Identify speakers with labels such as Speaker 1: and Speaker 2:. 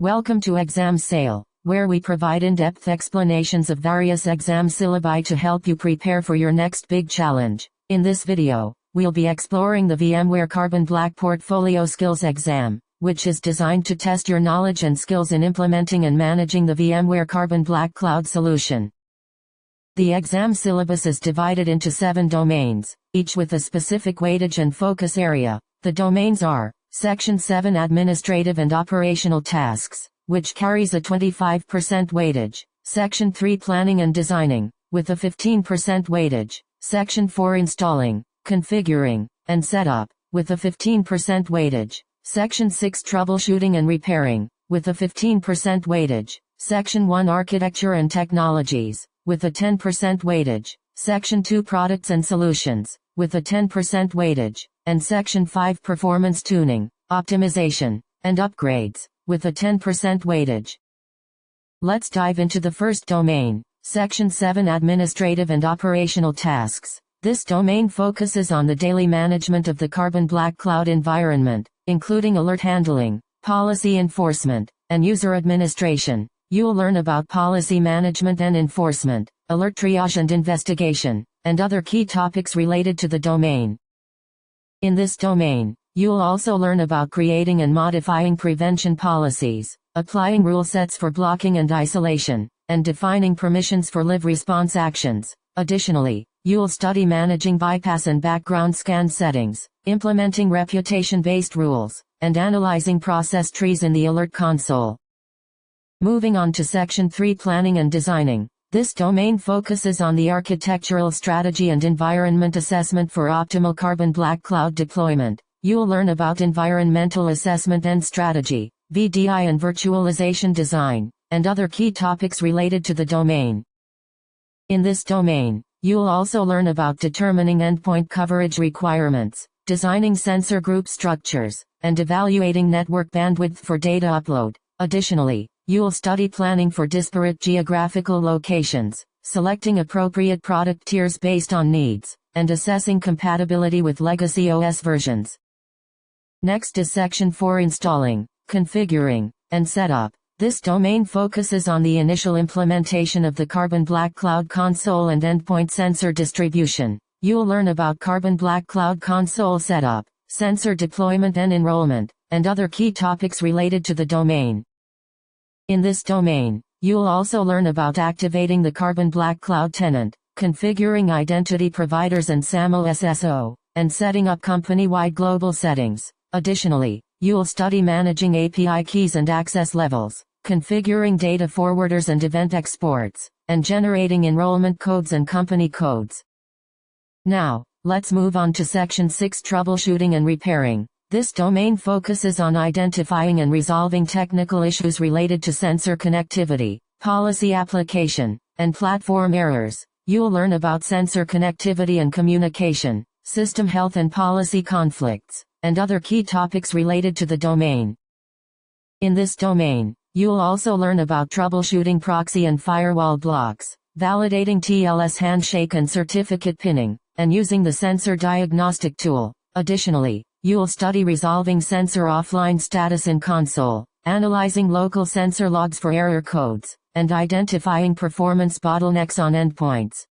Speaker 1: Welcome to Exam Sale, where we provide in-depth explanations of various exam syllabi to help you prepare for your next big challenge. In this video, we'll be exploring the VMware Carbon Black Portfolio Skills Exam, which is designed to test your knowledge and skills in implementing and managing the VMware Carbon Black Cloud solution. The exam syllabus is divided into 7 domains, each with a specific weightage and focus area. The domains are Section 7 Administrative and Operational Tasks, which carries a 25% weightage. Section 3 Planning and Designing, with a 15% weightage. Section 4 Installing, Configuring, and Setup, with a 15% weightage. Section 6 Troubleshooting and Repairing, with a 15% weightage. Section 1 Architecture and Technologies, with a 10% weightage. Section 2 Products and Solutions, with a 10% weightage. And Section 5 Performance Tuning, Optimization, and Upgrades, with a 10% weightage. Let's dive into the first domain, Section 7 Administrative and Operational Tasks. This domain focuses on the daily management of the Carbon Black Cloud environment, including alert handling, policy enforcement, and user administration. You'll learn about policy management and enforcement, alert triage and investigation, and other key topics related to the domain. In this domain, you'll also learn about creating and modifying prevention policies, applying rule sets for blocking and isolation, and defining permissions for live response actions. Additionally, you'll study managing bypass and background scan settings, implementing reputation-based rules, and analyzing process trees in the Alert Console. Moving on to Section 3 Planning and Designing. This domain focuses on the architectural strategy and environment assessment for optimal Carbon Black Cloud deployment. You'll learn about environmental assessment and strategy, VDI and virtualization design, and other key topics related to the domain. In this domain, you'll also learn about determining endpoint coverage requirements, designing sensor group structures, and evaluating network bandwidth for data upload. Additionally, you'll study planning for disparate geographical locations, selecting appropriate product tiers based on needs, and assessing compatibility with legacy OS versions. Next is Section 4 Installing, Configuring, and Setup. This domain focuses on the initial implementation of the Carbon Black Cloud Console and endpoint sensor distribution. You'll learn about Carbon Black Cloud Console setup, sensor deployment and enrollment, and other key topics related to the domain. In this domain, you'll also learn about activating the Carbon Black Cloud tenant, configuring identity providers and SAML SSO, and setting up company-wide global settings. Additionally, you'll study managing API keys and access levels, configuring data forwarders and event exports, and generating enrollment codes and company codes. Now, let's move on to Section 6 Troubleshooting and Repairing. This domain focuses on identifying and resolving technical issues related to sensor connectivity, policy application, and platform errors. You'll learn about sensor connectivity and communication, system health and policy conflicts, and other key topics related to the domain. In this domain, you'll also learn about troubleshooting proxy and firewall blocks, validating TLS handshake and certificate pinning, and using the sensor diagnostic tool. Additionally, you'll study resolving sensor offline status in console, analyzing local sensor logs for error codes, and identifying performance bottlenecks on endpoints.